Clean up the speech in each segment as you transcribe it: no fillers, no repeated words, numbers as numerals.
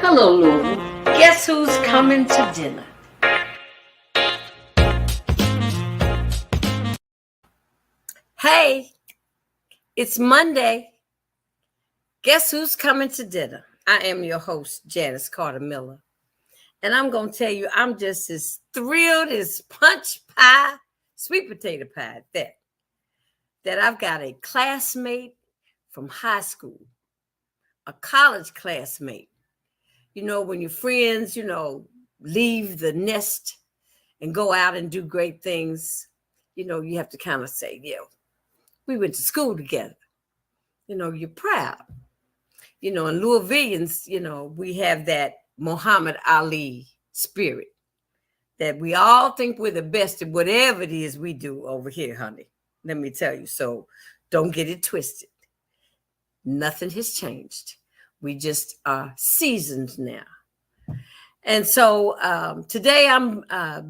Hello, Louisville. Guess who's coming to dinner? Hey, it's Monday. Guess who's coming to dinner? I am your host, Janice Carter Miller. And I'm going to tell you, I'm just as thrilled as punch pie, sweet potato pie, that I've got a classmate from high school, a college classmate. You know, when your friends, leave the nest and go out and do great things, you have to kind of say, we went to school together. You're proud. In Louisvillians, we have that Muhammad Ali spirit that we all think we're the best at whatever it is we do over here, honey. Let me tell you. So don't get it twisted. Nothing has changed. We just are seasoned now. And so today I'm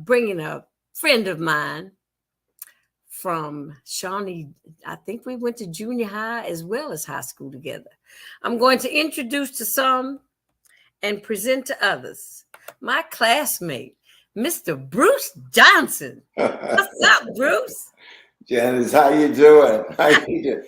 bringing a friend of mine from Shawnee. I think we went to junior high as well as high school together. I'm going to introduce to some and present to others my classmate, Mr. Bruce Johnson. What's up, Bruce? Janice, how you doing? How you doing?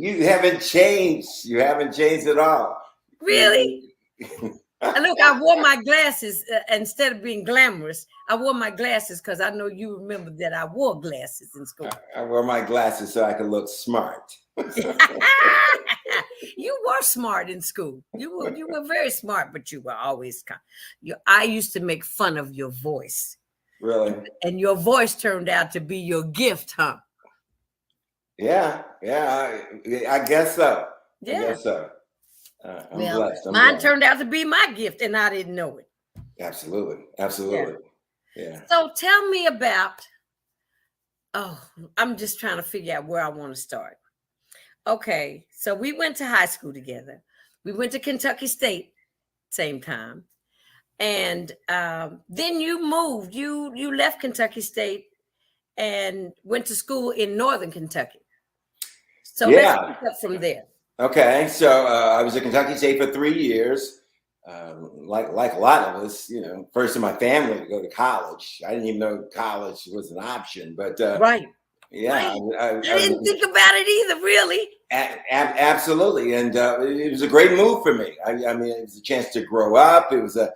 You haven't changed. You haven't changed at all. Really? Look, I wore my glasses instead of being glamorous. I wore my glasses because I know you remember that I wore glasses in school. I wore my glasses so I could look smart. You were smart in school. You were very smart, but you were always I used to make fun of your voice. Really? And your voice turned out to be your gift, huh? Yeah, I guess so. Yeah. I guess so. I'm blessed. Mine turned out to be my gift, and I didn't know it. Absolutely. Yeah. So tell me about. I'm just trying to figure out where I want to start. Okay, so we went to high school together. We went to Kentucky State, same time, and then you moved. You left Kentucky State and went to school in Northern Kentucky. So let's pick up from there. Okay, so I was at Kentucky State for 3 years. Like a lot of us, first in my family to go to college. I didn't even know college was an option, but right. Yeah, right. I didn't think about it either, really. Absolutely, and it was a great move for me. I mean, it was a chance to grow up. It was a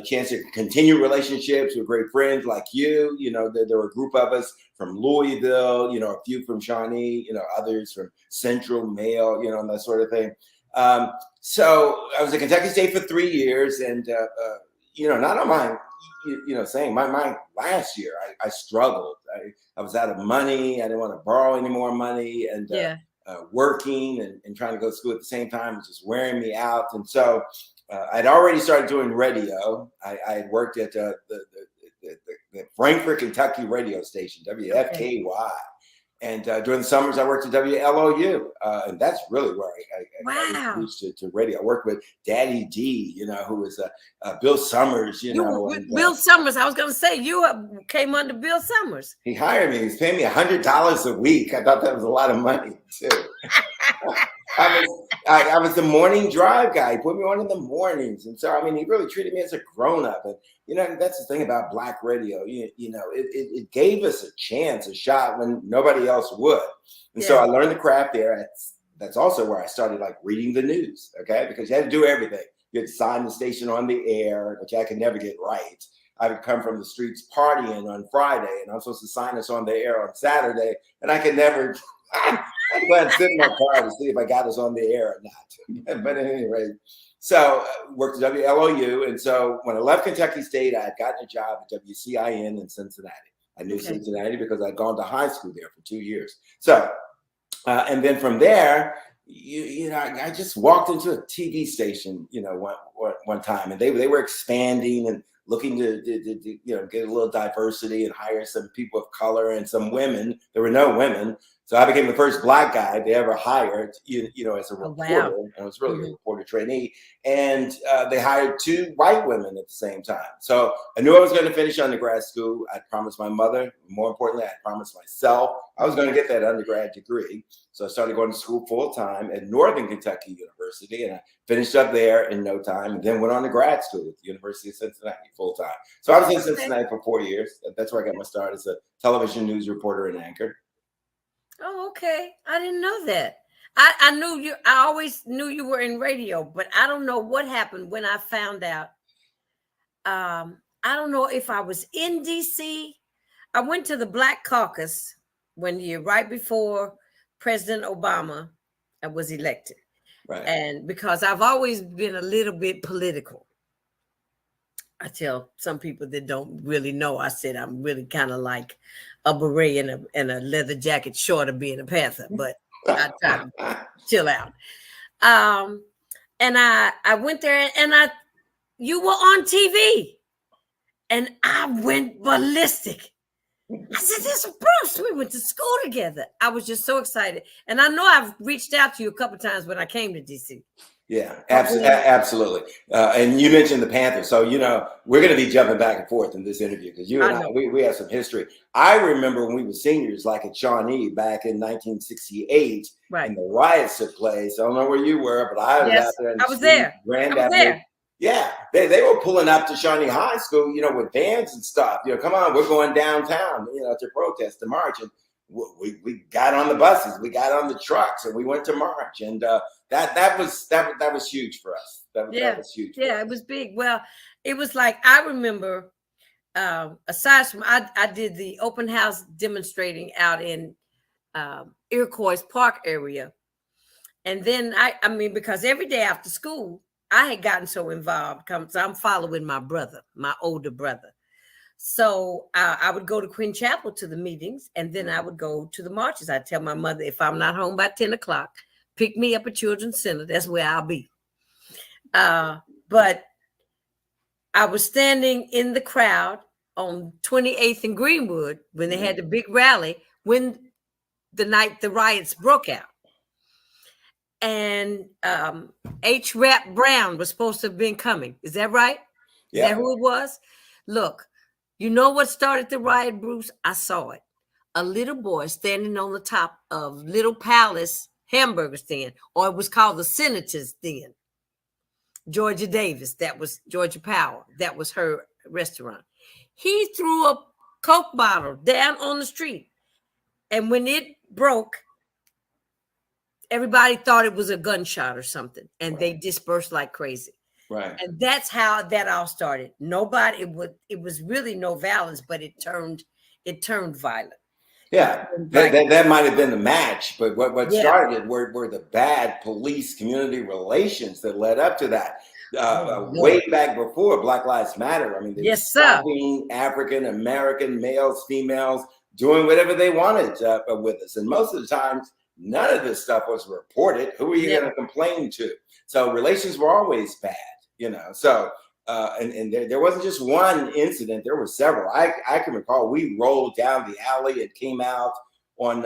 chance to continue relationships with great friends like you. There were a group of us from Louisville, a few from Shawnee, others from Central, Mail, and that sort of thing. So I was at Kentucky State for 3 years, and not on my, saying my last year, I struggled. I was out of money. I didn't want to borrow any more money, and working and trying to go to school at the same time was just wearing me out. And so I'd already started doing radio. I had worked at the Frankfort, Kentucky radio station, WFKY. Okay. And during the summers, I worked at WLOU. And that's really where I used to radio. I worked with Daddy D, who was Bill Summers, Bill Summers. I was going to say, you came under Bill Summers. He hired me. He was paying me $100 a week. I thought that was a lot of money, too. I was the morning drive guy. He put me on in the mornings. And so, he really treated me as a grown-up. And, that's the thing about Black radio. It gave us a chance, a shot when nobody else would. And so I learned the craft there. That's also where I started, reading the news, okay? Because you had to do everything. You had to sign the station on the air, which I could never get right. I would come from the streets partying on Friday, and I'm supposed to sign us on the air on Saturday, and I could never... I'd go ahead and sit in my car to see if I got us on the air or not. But at any rate, so worked at WLOU. And so when I left Kentucky State, I had gotten a job at WCIN in Cincinnati. I knew Cincinnati because I'd gone to high school there for 2 years. So, and then from there, I just walked into a TV station, one time, and they were expanding and looking to get a little diversity and hire some people of color and some women. There were no women. So I became the first Black guy they ever hired, as a reporter. And I was really a reporter trainee. And they hired 2 white women at the same time. So I knew I was going to finish undergrad school. I promised my mother. More importantly, I promised myself I was going to get that undergrad degree. So I started going to school full time at Northern Kentucky University. University, and I finished up there in no time, and then went on to grad school at the University of Cincinnati full time. So I was in Cincinnati for 4 years. That's where I got my start as a television news reporter and anchor. Oh, okay. I didn't know that. I knew you. I always knew you were in radio, but I don't know what happened when I found out. I don't know if I was in DC. I went to the Black Caucus one year, right before President Obama was elected. Right. And because I've always been a little bit political. I tell some people that don't really know, I said I'm really kind of like a beret and a leather jacket short of being a Panther, but I try to chill out. And I went there and you were on TV and I went ballistic. I said, this is Bruce. We went to school together. I was just so excited. And I know I've reached out to you a couple of times when I came to DC. Yeah, absolutely. And you mentioned the Panthers. So, we're going to be jumping back and forth in this interview because you and I we have some history. I remember when we were seniors, like at Shawnee back in 1968, right, and the riots took place. I don't know where you were, but I was out there. I was there. Grand Avenue. Yeah, they were pulling up to Shawnee High School, with vans and stuff. Come on, we're going downtown, to protest, to march. And we got on the buses, we got on the trucks, and we went to march. And that was huge for us. That was huge. Yeah, it was big. Well, it was like, I remember, aside from I did the open house demonstrating out in Iroquois Park area. And then I mean, because every day after school, I had gotten so involved. So I'm following my brother, my older brother. So I would go to Quinn Chapel to the meetings, and then I would go to the marches. I'd tell my mother, if I'm not home by 10 o'clock, pick me up at Children's Center. That's where I'll be. But I was standing in the crowd on 28th and Greenwood when they had the big rally, when the night the riots broke out. And H. Rap Brown was supposed to have been coming. Is that right? Yeah. Is that who it was? Look, you know what started the riot, Bruce? I saw it. A little boy standing on the top of Little Palace hamburger stand, or it was called the Senators then. Georgia Davis, that was Georgia Power. That was her restaurant. He threw a Coke bottle down on the street. And when it broke, everybody thought it was a gunshot or something, and they dispersed like crazy. Right. And that's how that all started. It was really no violence, but it turned violent. Yeah, that might have been the match, but what started were the bad police community relations that led up to that. Way back before Black Lives Matter. I mean, they were stopping African American males, females, doing whatever they wanted with us, and most of the times, none of this stuff was reported. Who are you going to complain to? So relations were always bad, So and there wasn't just one incident. There were several. I can recall we rolled down the alley. It came out on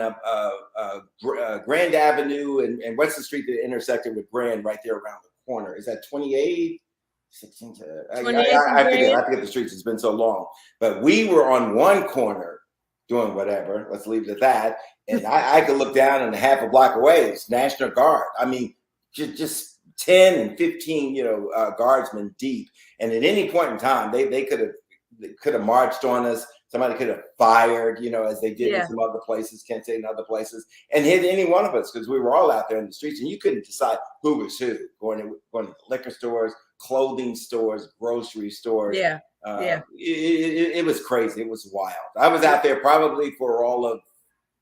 Grand Avenue and what's the street that intersected with Grand right there around the corner? Is that 28? 16 to, I forget the streets. It's been so long. But we were on one corner doing whatever. Let's leave it at that. And I could look down and half a block away, it's National Guard. I mean, just 10 and 15, guardsmen deep. And at any point in time, they could have marched on us. Somebody could have fired, as they did in some other places, Kent State and other places, and hit any one of us because we were all out there in the streets, and you couldn't decide who was who. Going to liquor stores, clothing stores, grocery stores. It was crazy. It was wild. I was out there probably for all of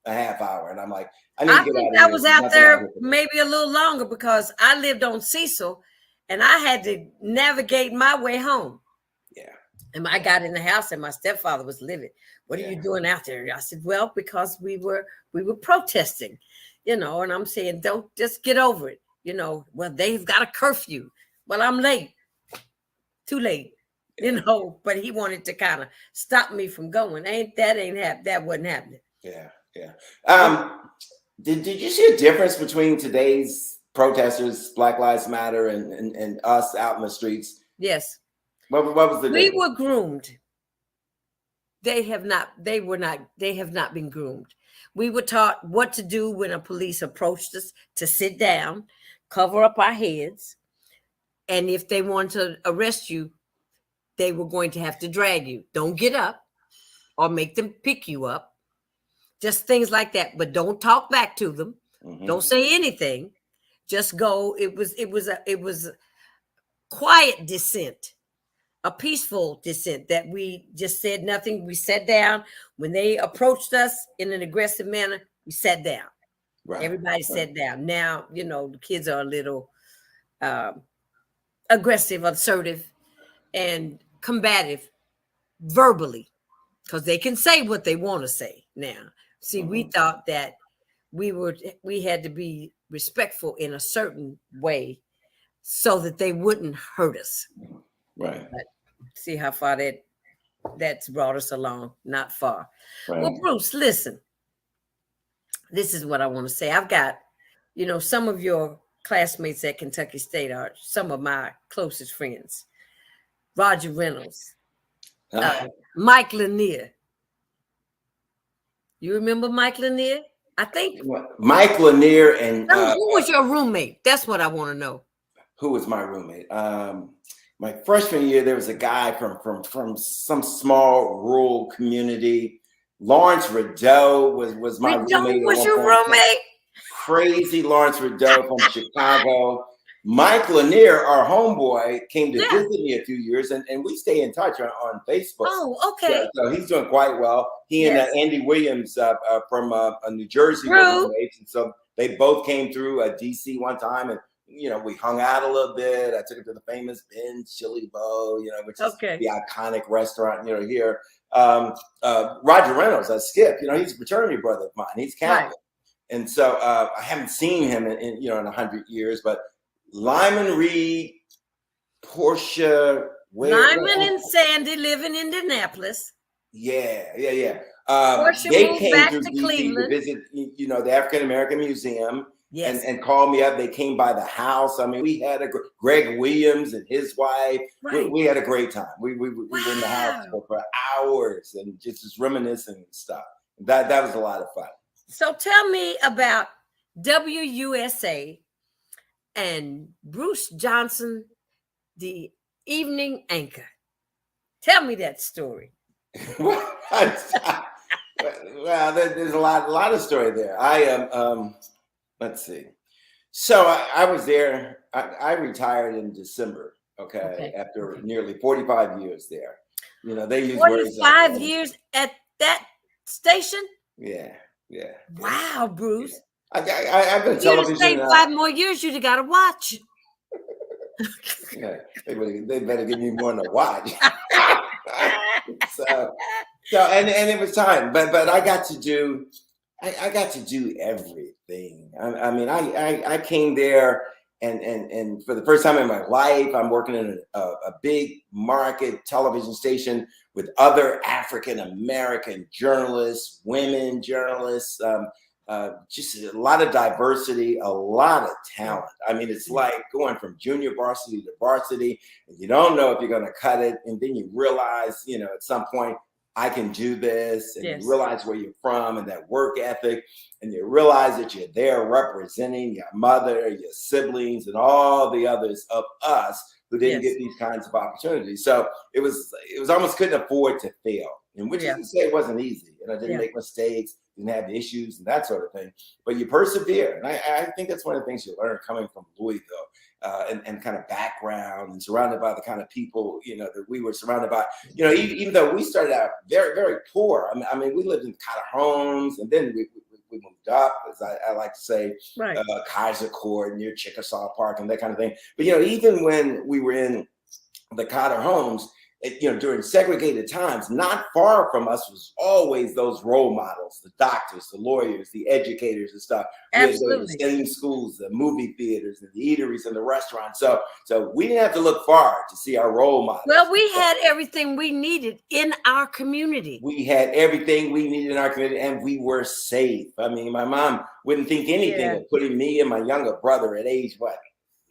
a half hour, and I'm like, I think I was out there maybe a little longer because I lived on Cecil, and I had to navigate my way home. Yeah. And I got in the house, and my stepfather was living. What are you doing out there? I said, well, because we were protesting, and I'm saying, don't just get over it. Well, they've got a curfew. Well, I'm late, too late, but he wanted to kind of stop me from going. That wasn't happening. Yeah. Did you see a difference between today's protesters, Black Lives Matter, and us out in the streets? Yes. What was the difference? We were groomed. They have not been groomed. We were taught what to do when a police approached us, to sit down, cover up our heads. And if they wanted to arrest you, they were going to have to drag you. Don't get up or make them pick you up. Just things like that. But don't talk back to them. Mm-hmm. Don't say anything. Just go. It was a quiet descent, a peaceful descent that we just said nothing. We sat down. When they approached us in an aggressive manner, we sat down. Right. Everybody sat down. Now, the kids are a little aggressive, assertive, and combative verbally, because they can say what they want to say now. See, we thought that we had to be respectful in a certain way so that they wouldn't hurt us. Right. But see how far that's brought us along. Not far. Right. Well, Bruce, listen. This is what I want to say. I've got, some of your classmates at Kentucky State are some of my closest friends. Roger Reynolds, Mike Lanier. You remember Mike Lanier? I think Mike Lanier and who was your roommate? That's what I want to know. Who was my roommate? My freshman year, there was a guy from some small rural community. Lawrence Rideau was my roommate. Was your roommate? Crazy Lawrence Rideau from Chicago. Mike Lanier, our homeboy, came to visit me a few years, and we stay in touch on Facebook. Oh, okay. So he's doing quite well. He and Andy Williams from New Jersey were roommates, and so they both came through DC one time, and we hung out a little bit. I took him to the famous Ben's Chili Bowl, which is the iconic restaurant here. Roger Reynolds, Skip, he's a fraternity brother of mine. He's Catholic, and so I haven't seen him in 100 years, but Lyman Reed, Portia, Lyman and Sandy live in Indianapolis. Yeah. Portia they moved came back through to DC Cleveland to visit, the African American Museum, and called me up. They came by the house. I mean, we had Greg Williams and his wife. Right. We had a great time. We were in the house for hours and just reminiscing and stuff. That was a lot of fun. So tell me about WUSA and Bruce Johnson, the evening anchor. Tell me that story. Well, there's a lot of story there. I am. Let's see. So I was there. I retired in December. Okay, after nearly 45 years there. They use 45 years at that station. Yeah. Wow, Bruce. I've been television. You'd stay 5 more years. You'd have got to watch. They better give me more than a watch. so and it was time, but I got to do everything. I mean, I came there and for the first time in my life, I'm working in a big market television station with other African American journalists, women journalists. Just a lot of diversity, a lot of talent. I mean, it's like going from junior varsity to varsity, and you don't know if you're going to cut it. And then you realize, at some point, I can do this. And you realize where you're from and that work ethic. And you realize that you're there representing your mother, your siblings, and all the others of us who didn't get these kinds of opportunities. So it was almost couldn't afford to fail. And which is to say it wasn't easy. And I didn't make mistakes, didn't have issues and that sort of thing. But you persevere. And I think that's one of the things you learn coming from Louisville and kind of background and surrounded by the kind of people, that we were surrounded by. Even though we started out very, very poor. I mean, we lived in Cotter homes, and then we moved up, as I like to say, Kaiser Court near Chickasaw Park and that kind of thing. But, even when we were in the Cotter homes, during segregated times, not far from us was always those role models, the doctors, the lawyers, the educators and stuff. Absolutely. The same schools, the movie theaters, and the eateries and the restaurants. So we didn't have to look far to see our role models. Well, we had everything we needed in our community. We had everything we needed in our community, and we were safe. I mean, my mom wouldn't think anything of putting me and my younger brother at age,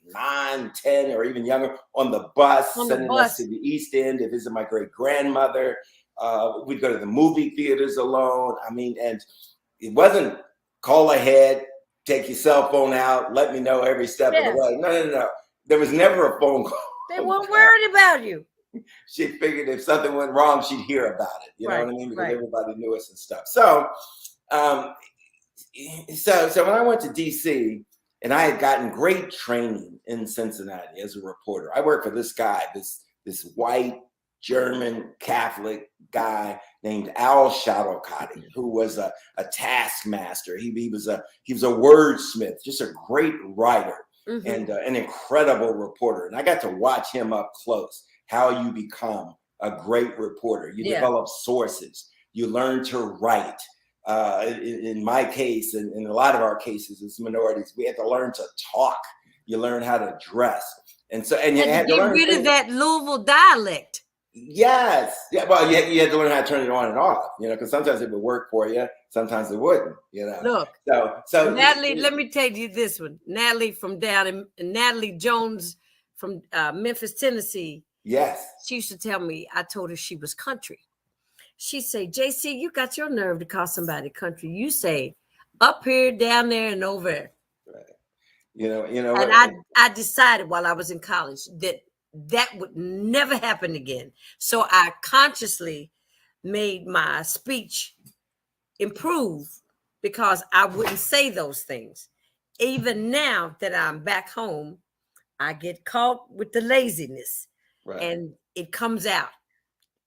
9, 10, or even younger, on the bus, sending us to the East End to visit my great grandmother. We'd go to the movie theaters alone. I mean, and it wasn't call ahead. take your cell phone out, let me know every step of the way. No. There was never a phone call. They weren't worried about you. She figured if something went wrong, she'd hear about it. You know what I mean? Because everybody knew us and stuff. So, so when I went to DC, and I had gotten great training in Cincinnati as a reporter. I worked for this guy, this white German Catholic guy named Al Shadowcotty, who was a taskmaster. He was a wordsmith, just a great writer, and an incredible reporter. And I got to watch him up close. How you become a great reporter. You develop sources. You learn to write. In my case, and in a lot of our cases as minorities, we had to learn to talk. You learn how to dress. And you had to get rid of that Louisville dialect. Yes. Yeah. Well, you had to learn how to turn it on and off, because sometimes it would work for you. Sometimes it wouldn't, Look, so Natalie, let me tell you this one. Natalie Natalie Jones from Memphis, Tennessee. Yes. She used to tell me, I told her she was country. She say, JC, you got your nerve to call somebody country. You say up here, down there, and over there. Right. And I decided while I was in college that would never happen again. So I consciously made my speech improve because I wouldn't say those things. Even now that I'm back home, I get caught with the laziness. Right. And it comes out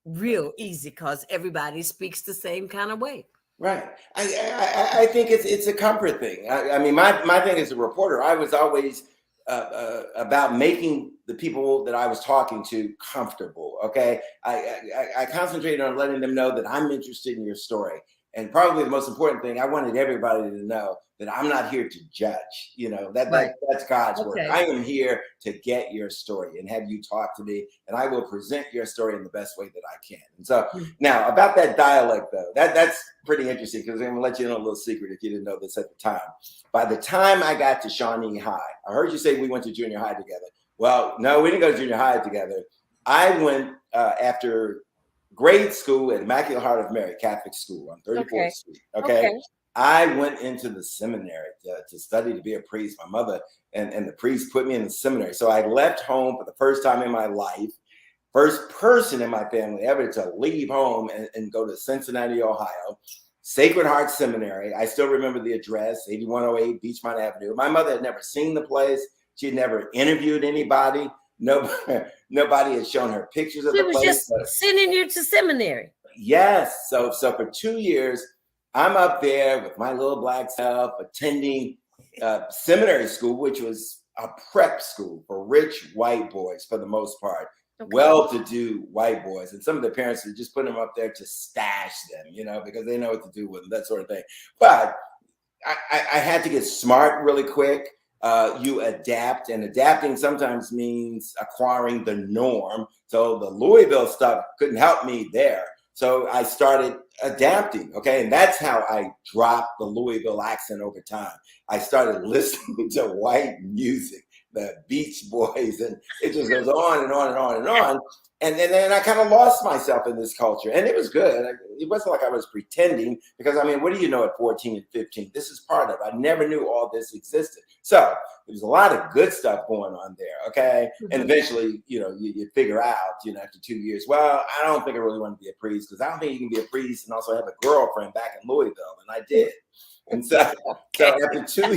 real easy because everybody speaks the same kind of way. Right. I think it's a comfort thing. I mean, my thing as a reporter, I was always about making the people that I was talking to comfortable. Okay. I concentrated on letting them know that I'm interested in your story. And probably the most important thing, I wanted everybody to know that I'm not here to judge. That's God's work. I am here to get your story and have you talk to me, and I will present your story in the best way that I can. And so now about that dialect, though, that's pretty interesting because I'm going to let you in a little secret if you didn't know this at the time. By the time I got to Shawnee High, I heard you say we went to junior high together. Well, no, we didn't go to junior high together. I went after grade school at Immaculate Heart of Mary Catholic School on 34th Street. Okay. I went into the seminary to study to be a priest. My mother and the priest put me in the seminary. So I left home for the first time in my life. First person in my family ever to leave home and go to Cincinnati, Ohio. Sacred Heart Seminary. I still remember the address, 8108 Beachmont Avenue. My mother had never seen the place. She had never interviewed anybody. Nobody had shown her pictures of the place. She was just sending you to seminary. Yes. So for 2 years, I'm up there with my little black self attending seminary school, which was a prep school for rich white boys for the most part. Well-to-do white boys. And some of the parents would just put them up there to stash them, because they know what to do with them, that sort of thing. But I had to get smart really quick. You adapt, and adapting sometimes means acquiring the norm. So the Louisville stuff couldn't help me there. So I started adapting, okay? And that's how I dropped the Louisville accent over time. I started listening to white music, the Beach Boys, and it just goes on and on and on and on. And then I kind of lost myself in this culture. And it was good. It wasn't like I was pretending because, I mean, what do you know at 14 and 15? This is part of it. I never knew all this existed. So there's a lot of good stuff going on there, okay? And eventually, you figure out, after 2 years, well, I don't think I really want to be a priest because I don't think you can be a priest and also have a girlfriend back in Louisville. And I did. And so after 2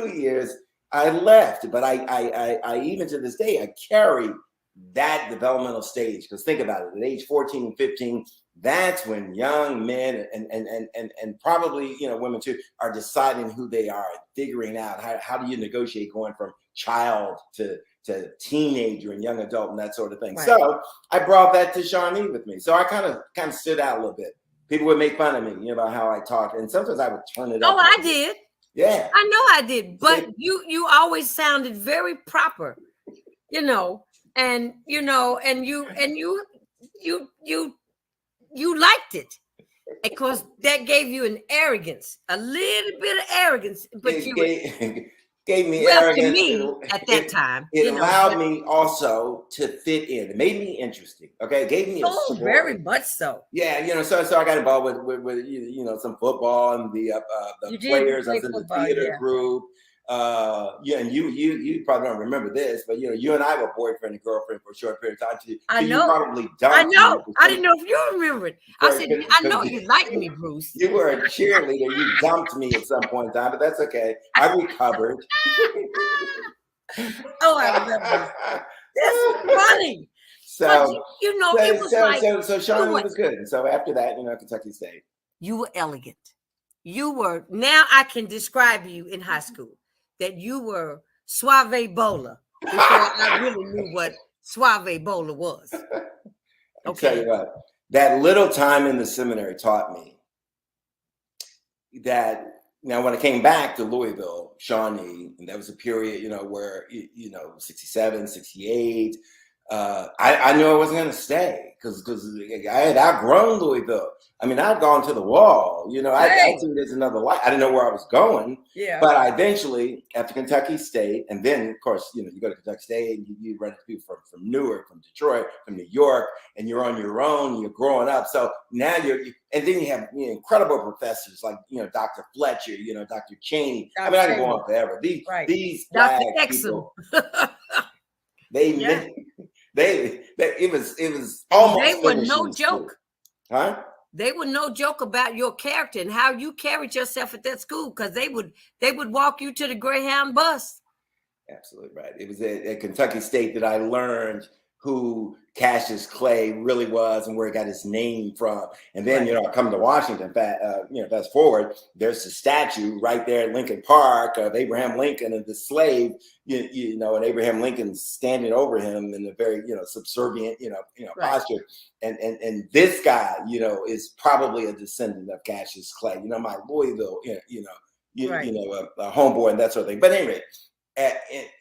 years, I left. But I even to this day, I carry that developmental stage, because think about it, at age 14 and 15, that's when young men and probably women too are deciding who they are, figuring out how do you negotiate going from child to teenager and young adult and that sort of thing. Right. So I brought that to Shawnee with me. So I kind of stood out a little bit. People would make fun of me, about how I talked, and sometimes I would turn it up. Oh, I did. Yeah, I know I did, but you always sounded very proper, and you liked it because that gave you an arrogance, a little bit of arrogance, but gave me Well, to arrogance. me, at that time, It you know, allowed me also to fit in. It made me interesting. Okay, it gave me a oh, story. very much so. Yeah, so I got involved with some football and the You did players. I play was in the football, theater yeah. group. Yeah, and you probably don't remember this, but you and I were boyfriend and girlfriend for a short period of time. I You know. probably I dumped know. me. I didn't know if you remember it. I said, I know Because you like me, Bruce. you were a cheerleader. You dumped me at some point in time, but that's okay. I recovered. Oh, I remember. That's funny. But So, you know, it was like so Shawnee was good. And so after that, Kentucky State. you were elegant. You were, now I can describe you in high school, that you were suave bowler before I really knew what suave bowler was. I'll tell you what, that little time in the seminary taught me that. Now, when I came back to Louisville, Shawnee, and that was a period, where, 67, 68, I knew I wasn't going to stay because I had outgrown Louisville. I mean, I'd gone to the wall. I see there's another life. I didn't know where I was going. Yeah. But I eventually, after Kentucky State, and then, of course, you go to Kentucky State, and you run into people from Newark, from Detroit, from New York, and you're on your own. You're growing up. So now and then you have incredible professors like Dr. Fletcher, Dr. Cheney. I mean, I can go on forever. These black people, it was almost. They were no joke. Huh? They were no joke about your character and how you carried yourself at that school, because they would walk you to the Greyhound bus. Absolutely right. It was at Kentucky State that I learned who Cassius Clay really was and where he got his name from. And then, I come to Washington, fast forward, there's a statue right there at Lincoln Park of Abraham Lincoln and the slave, and Abraham Lincoln standing over him in a very, subservient, posture. And this guy, is probably a descendant of Cassius Clay, my Louisville, a homeboy and that sort of thing. But anyway,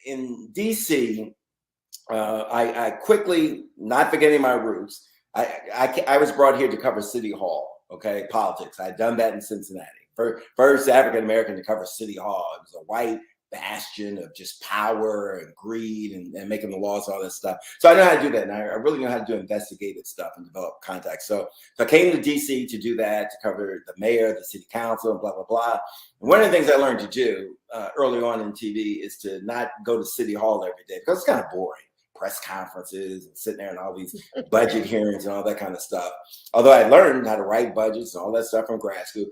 in DC, I quickly, not forgetting my roots, I was brought here to cover City Hall, politics. I'd done that in Cincinnati. First African American to cover City Hall. It was a white bastion of just power and greed and making the laws, all that stuff. So I know how to do that, and I really know how to do investigative stuff and develop contacts. So I came to DC to do that, to cover the mayor, the city council, and blah, blah, blah. And one of the things I learned to do early on in TV is to not go to City Hall every day, because it's kind of boring. Press conferences and sitting there and all these budget hearings and all that kind of stuff. Although I learned how to write budgets and all that stuff from grad school,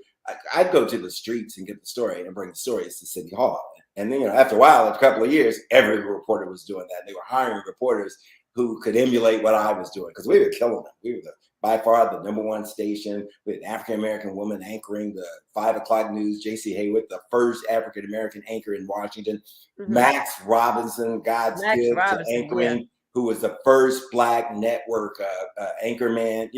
I'd go to the streets and get the story and bring the stories to City Hall. And then, after a while, after a couple of years, every reporter was doing that. They were hiring reporters who could emulate what I was doing, because we were killing them. We were by far the #1 station. We had an African-American woman anchoring the 5 o'clock news, J.C. Haywood, the first African-American anchor in Washington. Mm-hmm. Max Robinson, God's gift to anchoring, who was the first Black network anchor man.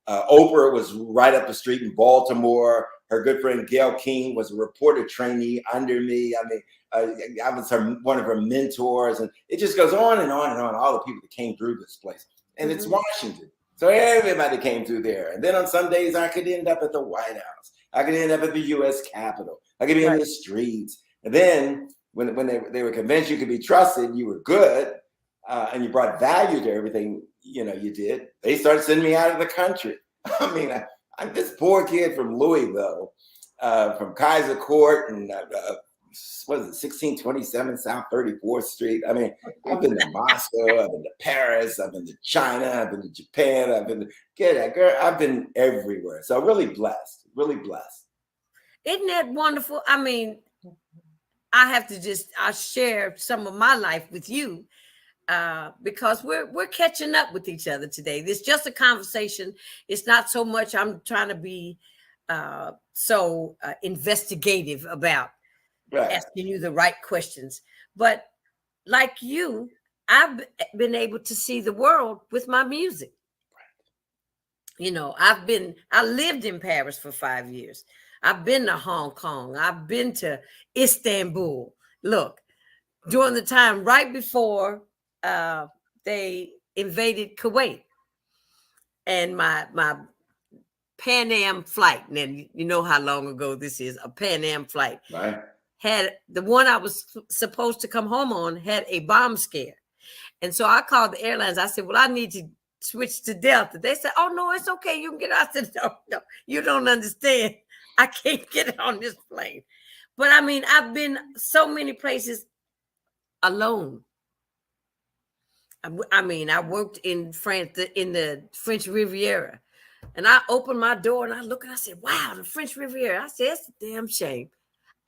Oprah was right up the street in Baltimore. Her good friend Gail King was a reporter trainee under me. I mean, I was one of her mentors, and it just goes on and on and on. All the people that came through this place, and it's Washington, so everybody came through there. And then on some days, I could end up at the White House. I could end up at the U.S. Capitol. I could be in the streets. And then when they were convinced you could be trusted, you were good, and you brought value to everything you did, they started sending me out of the country. I mean, I'm this poor kid from Louisville, from Kaiser Court, and what is it, 1627 South 34th Street. I mean, I've been to Moscow, I've been to Paris, I've been to China, I've been to Japan, I've been to I've been everywhere. So really blessed, really blessed. Isn't that wonderful? I mean, I share some of my life with you. Because we're catching up with each other today. It's just a conversation. It's not so much I'm trying to be so investigative about asking you the right questions. But like you, I've been able to see the world with my music. I lived in Paris for 5 years. I've been to Hong Kong. I've been to Istanbul. Look, during the time right before they invaded Kuwait, and my Pan Am flight, and then you know how long ago this is, a Pan Am flight. Right. had the one I was supposed to come home on had a bomb scare. And so I called the airlines. I said, well, I need to switch to Delta. They said, oh, no, it's okay. You can get out. I said, no, you don't understand. I can't get on this plane. But I mean, I've been so many places alone. I mean, I worked in France, in the French Riviera. And I opened my door and I look and I said, wow, the French Riviera. I said, it's a damn shame.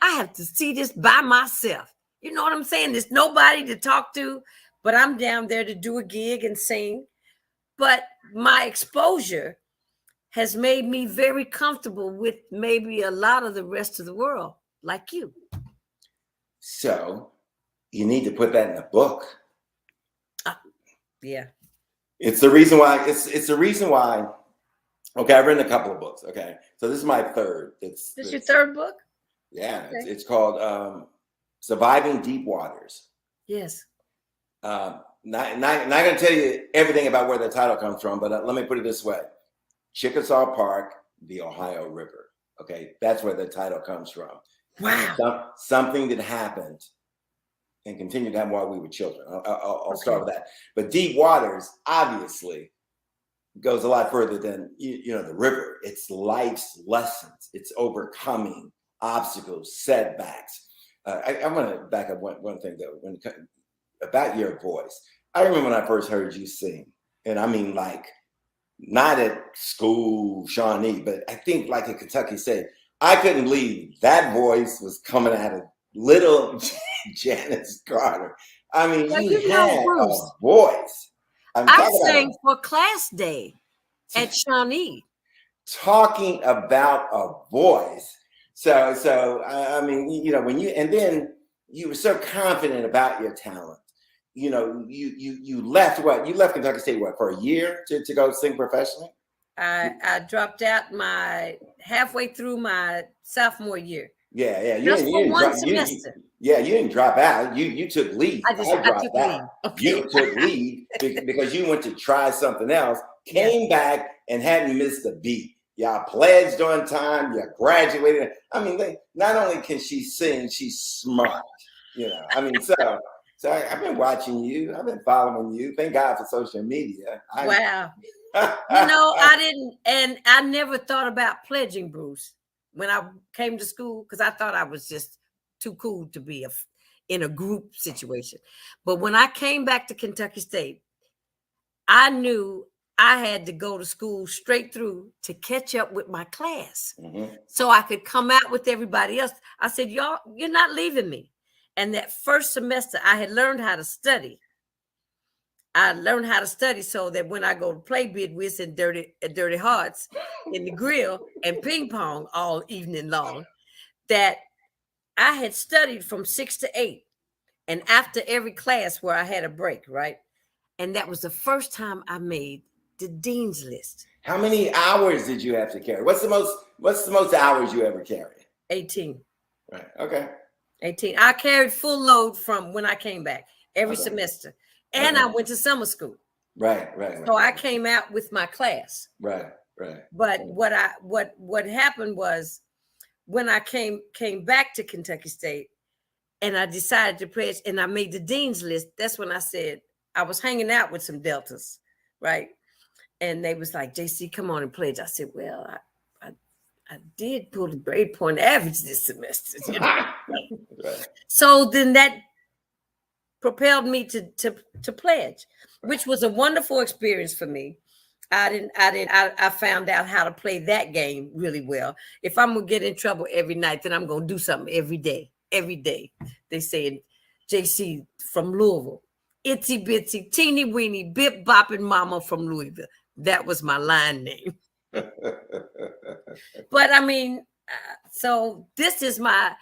I have to see this by myself. You know what I'm saying? There's nobody to talk to, but I'm down there to do a gig and sing. But my exposure has made me very comfortable with maybe a lot of the rest of the world, like you. So you need to put that in a book. Yeah. It's the reason why, it's the reason why. Okay, I've written a couple of books. Okay. So this is my third. This your third book? Yeah. Okay. It's called Surviving Deep Waters. Yes. Not going to tell you everything about where the title comes from, but let me put it this way. Chickasaw Park, the Ohio River. Okay. That's where the title comes from. Wow. Something that happened and continued to happen while we were children. I'll start with that. But Deep Waters, obviously, goes a lot further than the river. It's life's lessons. It's overcoming obstacles, setbacks. I want to back up one thing though. About your voice, I remember when I first heard you sing, and I mean like not at school, Shawnee, but I think like at Kentucky State. I couldn't believe that voice was coming out of little Janice Carter. I mean, you had a voice. I sang for class day at Shawnee. Talking about a voice. So I mean, when you were so confident about your talent. You left what? You left Kentucky State for a year to go sing professionally? I dropped out halfway through my sophomore year. Yeah. Just for one semester. You didn't drop out. You took leave. I took leave. Okay. You took leave because you went to try something else, came back and hadn't missed a beat. Y'all pledged on time. You graduated. I mean, not only can she sing, she's smart. I mean, so I've been watching you. I've been following you. Thank God for social media. Wow. I didn't, and I never thought about pledging, Bruce, when I came to school, because I thought I was just too cool to be in a group situation. But when I came back to Kentucky State, I knew I had to go to school straight through to catch up with my class, so I could come out with everybody else. I said, y'all, you're not leaving me. And that first semester, I had learned how to study. I learned how to study so that when I go to play Bid Whist and Dirty Hearts in the grill and ping pong all evening long, that I had studied from 6 to 8. And after every class where I had a break, right? And that was the first time I made the dean's list. How many hours did you have to carry? What's the most hours you ever carried? 18. Right. Okay. 18. I carried full load from when I came back every semester. And I went to summer school. Right. So I came out with my class. Right. But what happened was when I came back to Kentucky State and I decided to pledge and I made the dean's list, that's when I said, I was hanging out with some Deltas, right? And they was like, JC, come on and pledge. I said, well, I did pull the grade point average this semester. Right. So then that propelled me to pledge, which was a wonderful experience for me. I found out how to play that game really well. If I'm gonna get in trouble every night, then I'm gonna do something every day. They say JC from Louisville, itsy bitsy, teeny weeny, bip bopping mama from Louisville. That was my line name. But I mean, so this is my,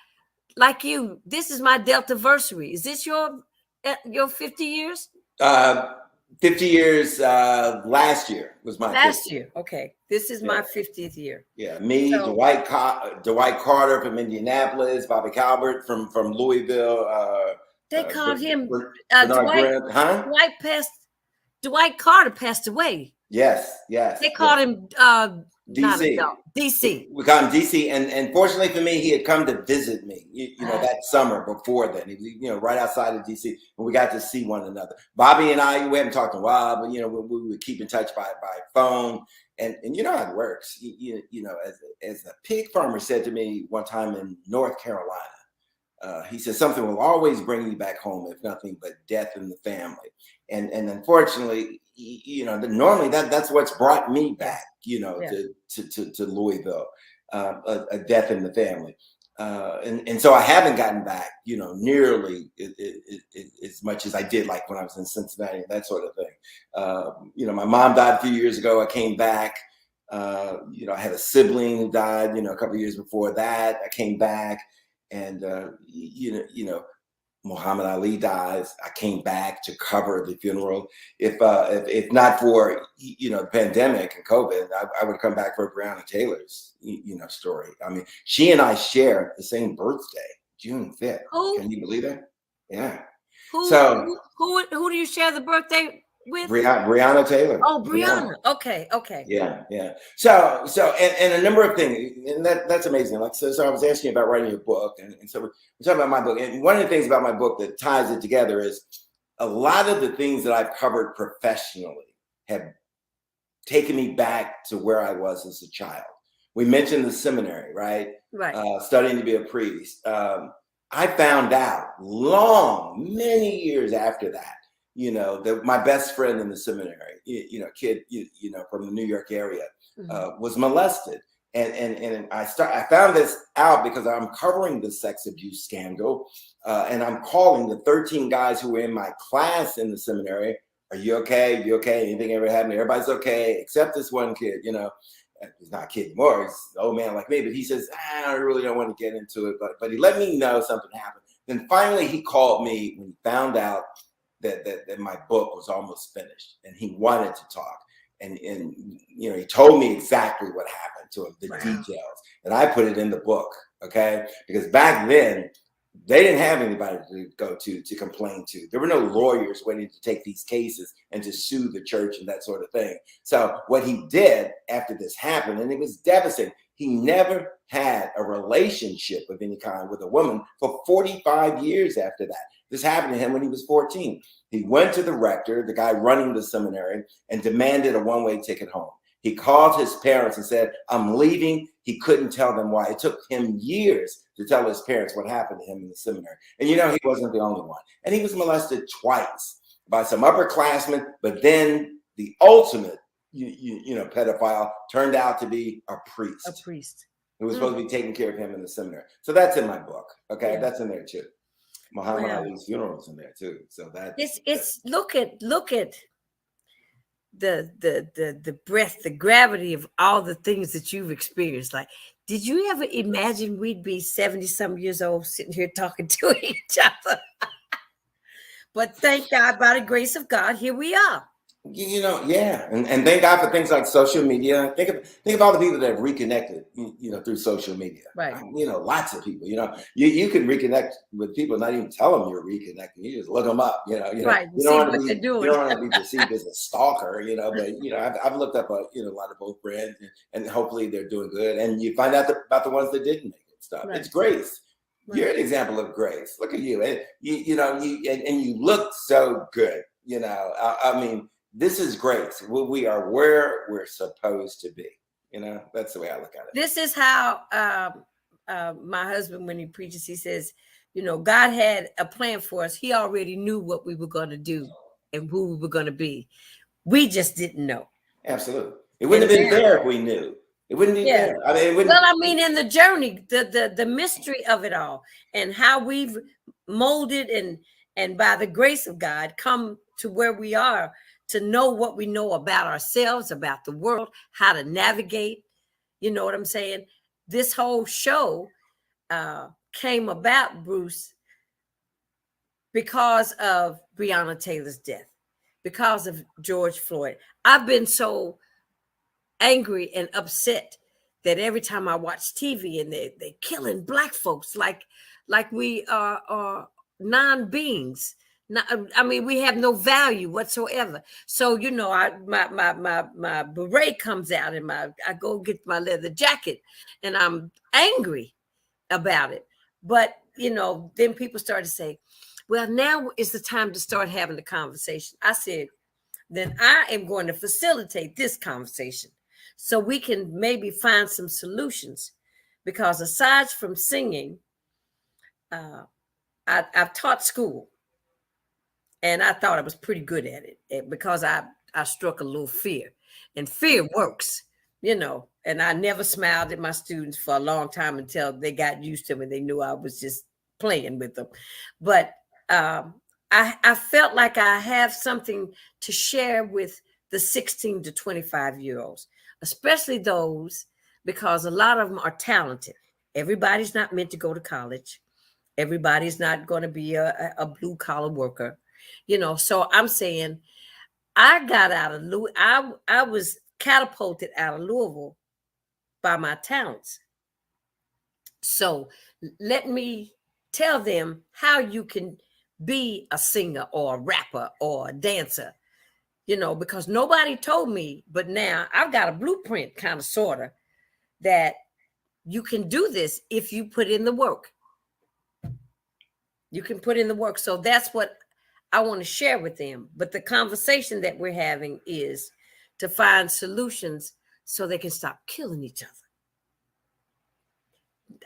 like you, this is my Deltaversary. Is this your 50 years? 50 years last year was my last year. Okay, this is my 50th year. Yeah, me, Dwight Carter from Indianapolis, Bobby Calvert from Louisville. They called him Dwight Dwight Carter passed away. Yes. They called him Not DC. adult. DC. We got him DC, and fortunately for me, he had come to visit me. You know, that summer before then, he was right outside of DC, and we got to see one another. Bobby and I, we haven't talked in a while, but we would keep in touch by phone, and you know how it works. You know, as a pig farmer said to me one time in North Carolina. He said something will always bring you back home, if nothing but death in the family. And unfortunately, normally that's what's brought me back, to Louisville, a death in the family. And so I haven't gotten back, nearly as much as I did like when I was in Cincinnati, that sort of thing. My mom died a few years ago. I came back. I had a sibling who died, a couple of years before that. I came back. And Muhammad Ali dies. I came back to cover the funeral. If not for the pandemic and COVID, I would come back for Breonna Taylor's story. I mean, she and I share the same birthday, June 5th. Who? Can you believe that? Yeah. Who do you share the birthday with? Breonna Taylor. Oh, Breonna. Okay. Yeah. So and a number of things, and that's amazing. Like so I was asking you about writing your book, and so we're talking about my book. And one of the things about my book that ties it together is a lot of the things that I've covered professionally have taken me back to where I was as a child. We mentioned the seminary, right? Right. Studying to be a priest. I found out many years after that, that my best friend in the seminary, kid, from the New York area, was molested. And I found this out because I'm covering the sex abuse scandal, and I'm calling the 13 guys who were in my class in the seminary. Are you okay? You okay? Anything ever happened? Everybody's okay, except this one kid, he's not a kid anymore. He's an old man like me, but he says, I really don't want to get into it, but he let me know something happened. Then finally he called me when he found out that my book was almost finished, and he wanted to talk. And he told me exactly what happened to him, the details, and I put it in the book, okay? Because back then they didn't have anybody to go to complain to. There were no lawyers waiting to take these cases and to sue the church and that sort of thing. So what he did after this happened, and it was devastating, he never had a relationship of any kind with a woman for 45 years after that. This happened to him when he was 14. He went to the rector, the guy running the seminary, and demanded a one-way ticket home. He called his parents and said, I'm leaving. He couldn't tell them why. It took him years to tell his parents what happened to him in the seminary. And he wasn't the only one. And he was molested twice by some upperclassmen, but then the ultimate pedophile turned out to be a priest. A priest. Who was supposed to be taking care of him in the seminary. So that's in my book. Okay. Yeah. That's in there too. Muhammad Ali's funeral is in there too. So it's look at the breadth, the gravity of all the things that you've experienced. Like, did you ever imagine we'd be 70-some years old sitting here talking to each other? But thank God, by the grace of God, here we are. Yeah, and thank God for things like social media. Think of all the people that have reconnected, through social media. Right. Lots of people. You can reconnect with people, not even tell them you're reconnecting. You just look them up. Right. You don't want to be perceived as a stalker. But I've looked up a lot of both brands, and hopefully they're doing good. And you find out about the ones that didn't make it. Stuff. Right. It's grace. Right. You're an example of grace. Look at you, and you look so good. I mean. This is grace. We are where we're supposed to be. That's the way I look at it. This is how my husband, when he preaches, he says, God had a plan for us. He already knew what we were going to do and who we were going to be. We just didn't know. Absolutely. It wouldn't have been fair if we knew. It wouldn't be fair. I mean, in the journey, the mystery of it all, and how we've molded and by the grace of God come to where we are, to know what we know about ourselves, about the world, how to navigate. You know what I'm saying? This whole show came about, Bruce, because of Breonna Taylor's death, because of George Floyd. I've been so angry and upset that every time I watch TV and they're killing Black folks like we are non-beings, I mean, we have no value whatsoever. So, my beret comes out, and I go get my leather jacket, and I'm angry about it. But then people start to say, well, now is the time to start having the conversation. I said, then I am going to facilitate this conversation so we can maybe find some solutions. Because aside from singing, I've taught school, and I thought I was pretty good at it because I struck a little fear, and fear works, and I never smiled at my students for a long time until they got used to me. They knew I was just playing with them. But I felt like I have something to share with the 16 to 25-year-olds, especially those, because a lot of them are talented. Everybody's not meant to go to college. Everybody's not going to be a blue collar worker, So I'm saying I got out of I was catapulted out of Louisville by my talents. So let me tell them how you can be a singer or a rapper or a dancer, because nobody told me, but now I've got a blueprint, kind of, sort of, that you can do this if you put in the work. You can put in the work. So that's what I want to share with them. But the conversation that we're having is to find solutions so they can stop killing each other.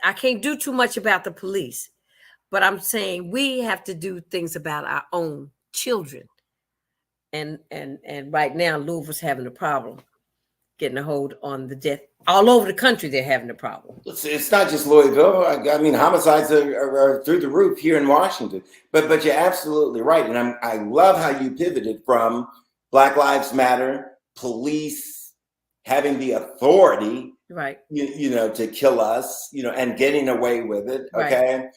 I can't do too much about the police, but I'm saying we have to do things about our own children. And right now, Louisville's having a problem getting a hold on the death. All over the country, they're having a problem. It's not just Louisville. I mean, homicides are through the roof here in Washington. But you're absolutely right, and I love how you pivoted from Black Lives Matter, police having the authority, right? To kill us, and getting away with it. Right. Okay,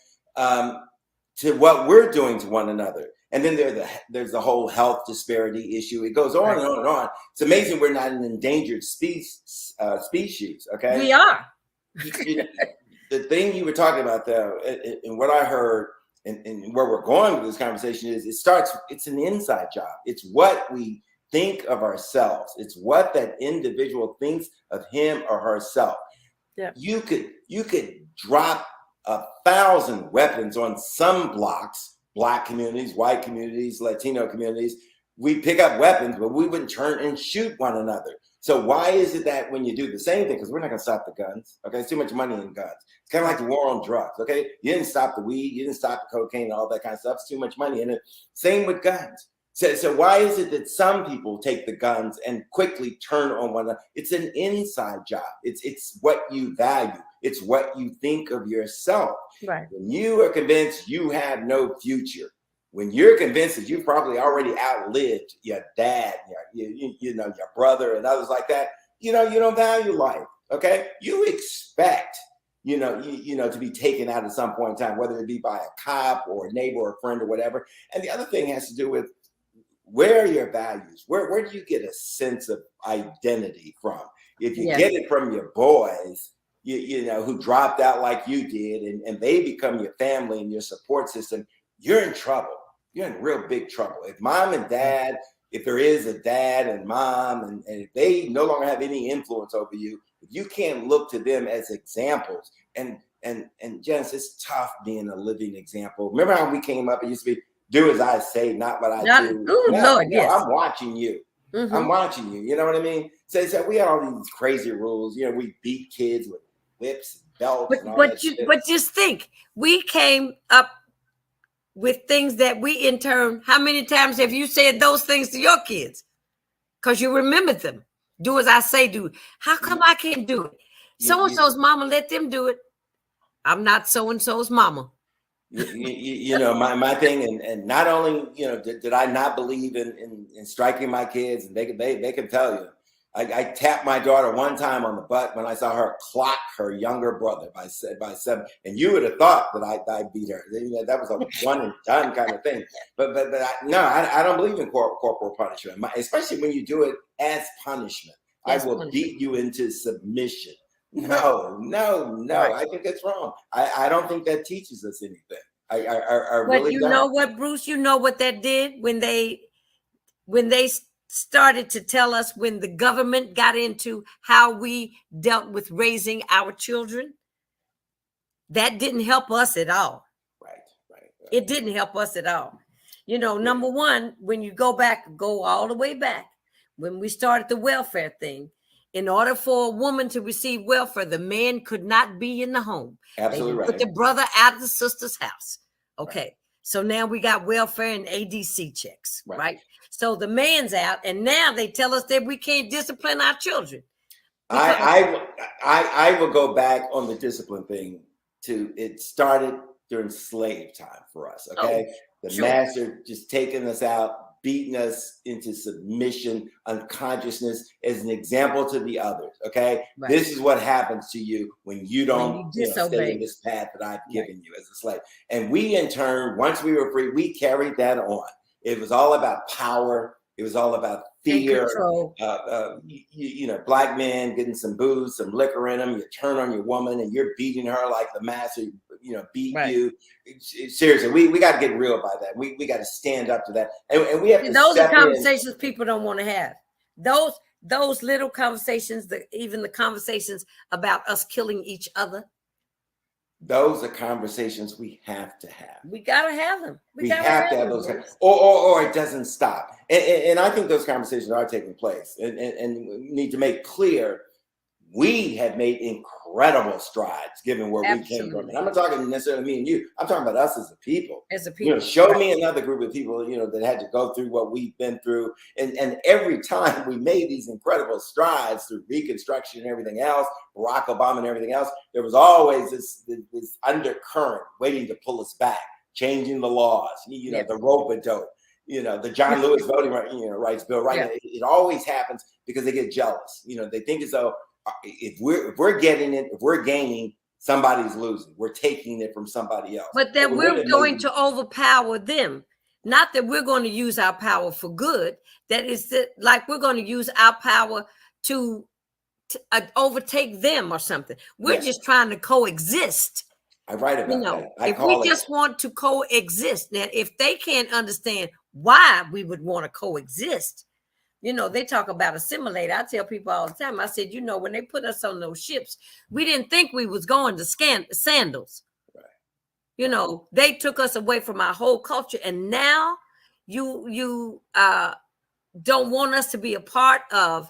to what we're doing to one another. And then there's the whole health disparity issue. It goes on right. and on and on. It's amazing we're not an endangered species. Okay, we are. The thing you were talking about, though, and what I heard, and where we're going with this conversation is, it's an inside job. It's what we think of ourselves. It's what that individual thinks of him or herself. Yeah. You could drop 1,000 weapons on some blocks. Black communities, white communities, Latino communities, we pick up weapons, but we wouldn't turn and shoot one another. So why is it that when you do the same thing, because we're not going to stop the guns, okay? It's too much money in guns. It's kind of like the war on drugs, okay? You didn't stop the weed, you didn't stop the cocaine and all that kind of stuff. It's too much money in it. Same with guns. So why is it that some people take the guns and quickly turn on one another? It's an inside job. It's what you value. It's what you think of yourself. Right. When you are convinced you have no future, when you're convinced that you probably already outlived your dad, your brother and others like that, you don't value life. Okay. You expect, to be taken out at some point in time, whether it be by a cop or a neighbor or a friend or whatever. And the other thing has to do with, where are your values? Where do you get a sense of identity from? If you get it from your boys, who dropped out like you did, and they become your family and your support system, you're in trouble. You're in real big trouble. If mom and dad, if there is a dad and mom, and if they no longer have any influence over you, if you can't look to them as examples, and Janice, it's tough being a living example. Remember how we came up? It used to be, do as I say, not what I do. Lord, yes. I'm watching you. Mm-hmm. I'm watching you. You know what I mean? So we had all these crazy rules. We beat kids with whips, belts, and all that shit. But just think, we came up with things that we, in turn, how many times have you said those things to your kids? Because you remembered them. Do as I say, do. How come I can't do it? So-and-so's mama, let them do it. I'm not so-and-so's mama. My thing, and not only, did I not believe in striking my kids, and they can tell you, I tapped my daughter one time on the butt when I saw her clock her younger brother by 7, and you would have thought that I beat her. That was a one and done kind of thing. But I don't believe in corporal punishment, especially when you do it as punishment. Yes, I will beat you into submission. No. Right. I think that's wrong. I don't think that teaches us anything. I But really you don't. know what, Bruce? You know what that did when they started to tell us, when the government got into how we dealt with raising our children? That didn't help us at all. Right. It didn't help us at all. You know, number one, when you go all the way back, when we started the welfare thing, in order for a woman to receive welfare, the man could not be in the home. Absolutely They put the brother out of the sister's house. Okay. Right. So now we got welfare and ADC checks, right? So the man's out, and now they tell us that we can't discipline our children. I will go back on the discipline thing to, it started during slave time for us. Okay. The master just taking us out, beating us into submission, unconsciousness as an example to the others. Okay. Right. This is what happens to you when you don't stay in this path that I've given you as a slave. And we, in turn, once we were free, we carried that on. It was all about power. It was all about fear. Black men getting some booze, some liquor in them. You turn on your woman and you're beating her like the master, beat you. Seriously, we got to get real by that. We got to stand up to that. And we have to. Those are conversations people don't want to have. Those little conversations, even the conversations about us killing each other. Those are conversations we have to have. We got to have them. We have to have those, or it doesn't stop. And I think those conversations are taking place. And we need to make clear we have made incredible strides given where we came from. And I'm not talking necessarily me and you. I'm talking about us as a people. As a people. Show me another group of people, that had to go through what we've been through. And every time we made these incredible strides through Reconstruction and everything else, Barack Obama and everything else, there was always this undercurrent waiting to pull us back, changing the laws, the rope-a-dope, the John Lewis voting rights bill, right? Yeah. It always happens because they get jealous. They think as though, if we're getting it, if we're gaining, somebody's losing. We're taking it from somebody else. But that we're going to overpower them. Not that we're going to use our power for good. That is like we're going to use our power to overtake them or something. We're just trying to coexist. I write about that. If we just want to coexist. Now, if they can't understand why we would want to coexist, they talk about assimilate. I tell people all the time, I said, when they put us on those ships, we didn't think we was going to sandals. Right. They took us away from our whole culture. And now you don't want us to be a part of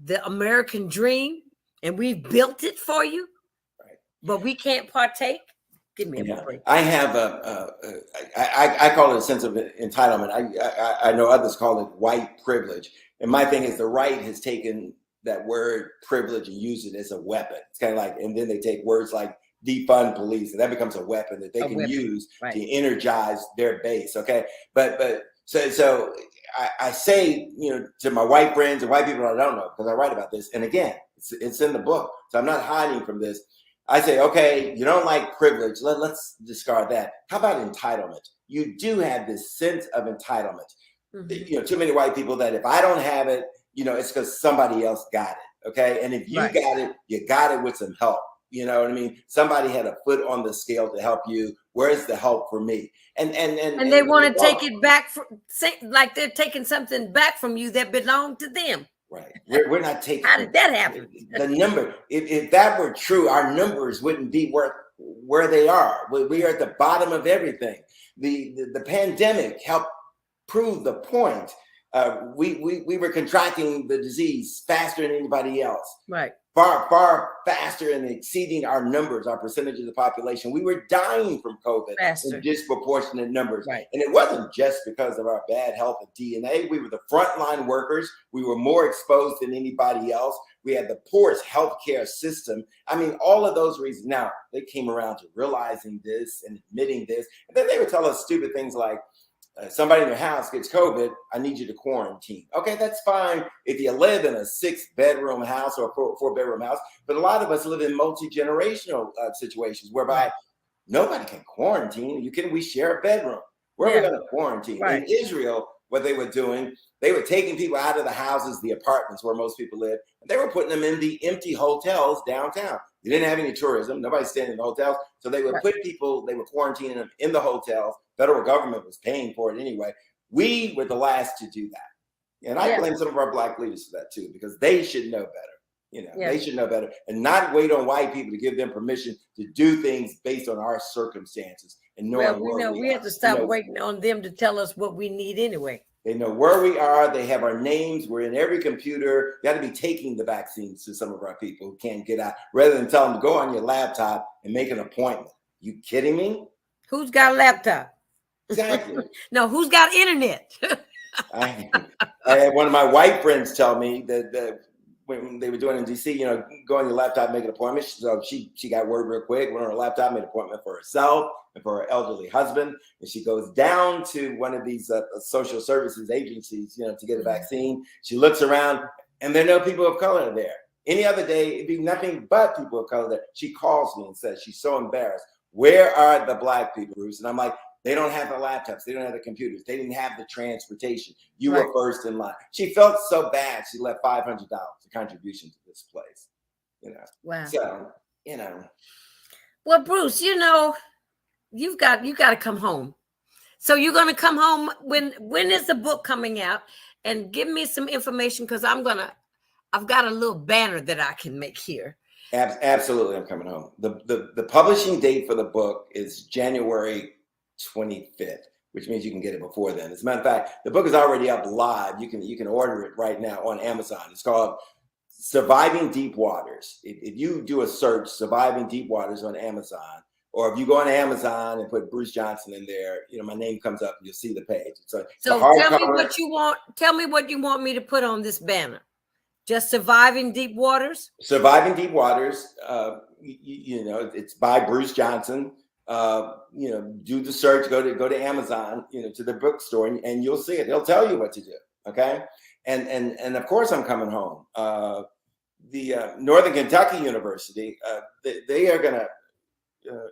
the American dream. And we've built it for you, right, but we can't partake. Give me a break. I have I call it a sense of entitlement. I know others call it white privilege. And my thing is the right has taken that word privilege and used it as a weapon. It's kind of like, and then they take words like defund police, and that becomes a weapon that they can use to energize their base. Okay. But so I say, to my white friends and white people I don't know, because I write about this. And again, it's in the book. So I'm not hiding from this. I say, okay, you don't like privilege. Let's discard that. How about entitlement? You do have this sense of entitlement. Mm-hmm. Too many white people that if I don't have it, it's because somebody else got it. Okay. And if you got it, you got it with some help. You know what I mean? Somebody had a foot on the scale to help you. Where's the help for me? And they want to take it back, like they're taking something back from you that belonged to them. Right. We're not taking. How did that happen? The number, if that were true, our numbers wouldn't be where they are. We are at the bottom of everything. The pandemic helped prove the point. We were contracting the disease faster than anybody else. Right. Far faster and exceeding our numbers, our percentage of the population. We were dying from COVID in disproportionate numbers. Right. And it wasn't just because of our bad health and DNA. We were the frontline workers. We were more exposed than anybody else. We had the poorest healthcare system. I mean, all of those reasons. Now, they came around to realizing this and admitting this. And then they would tell us stupid things like, somebody in your house gets COVID, I need you to quarantine. Okay, that's fine if you live in a 6-bedroom house or a 4-bedroom house. But a lot of us live in multi-generational situations whereby nobody can quarantine. We share a bedroom. Where are we going to quarantine? Right. In Israel, what they were doing, they were taking people out of the houses, the apartments where most people live, and they were putting them in the empty hotels downtown. You didn't have any tourism. Nobody's staying in the hotels. So they would Right. put people, they were quarantining them in the hotels. Federal government was paying for it anyway. We were the last to do that. And I blame some of our Black leaders for that too, because they should know better. They should know better and not wait on white people to give them permission to do things based on our circumstances and knowing we have to stop waiting on them to tell us what we need anyway. They know where we are. They have our names. We're in every computer. You got to be taking the vaccines to some of our people who can't get out, rather than tell them to go on your laptop and make an appointment. You kidding me? Who's got a laptop? Exactly. No, who's got internet? I had one of my white friends tell me that when they were doing it in DC, go on your laptop, make an appointment. So she got word real quick, went on her laptop, made an appointment for herself and for her elderly husband. And she goes down to one of these social services agencies, to get a vaccine. She looks around and there are no people of color there. Any other day, it'd be nothing but people of color there. She calls me and says she's so embarrassed. Where are the Black people, Bruce? And I'm like, they don't have the laptops. They don't have the computers. They didn't have the transportation. You were first in line. She felt so bad. She left $500 a contribution to this place. Wow. So, Well, Bruce, you got to come home. So you're going to come home when is the book coming out? And give me some information, because I've got a little banner that I can make here. Absolutely, I'm coming home. The publishing date for the book is January 25th, which means you can get it before then. As a matter of fact, the book is already up live. You can order it right now on Amazon. It's called Surviving Deep Waters. If you do a search, Surviving Deep Waters on Amazon, or if you go on Amazon and put Bruce Johnson in there, my name comes up and you'll see the page. So tell me what you want. Tell me what you want me to put on this banner. Just Surviving Deep Waters? Surviving Deep Waters. It's by Bruce Johnson. Do the search, go to Amazon, to the bookstore, and you'll see it. They'll tell you what to do. Okay. And of course I'm coming home. The Northern Kentucky University, they are going to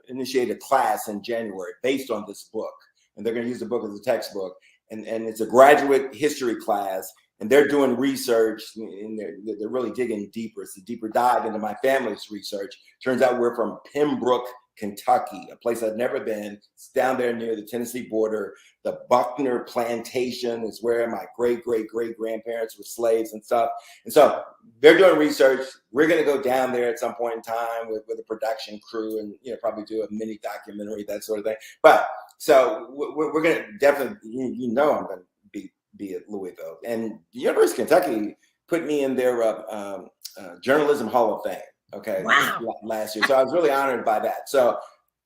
initiate a class in January based on this book. And they're going to use the book as a textbook. And it's a graduate history class. And they're doing research, and they're really digging deeper. It's a deeper dive into my family's research. Turns out we're from Pembroke, Kentucky, a place I've never been. It's down there near the Tennessee border. The Buckner Plantation is where my great-great-great-grandparents were slaves and stuff. And so they're doing research. We're going to go down there at some point in time with a production crew and probably do a mini documentary, that sort of thing. But so we're going to definitely, I'm going to be at Louisville. And the University of Kentucky put me in their Journalism Hall of Fame. Okay. Wow. Last year. So I was really honored by that. So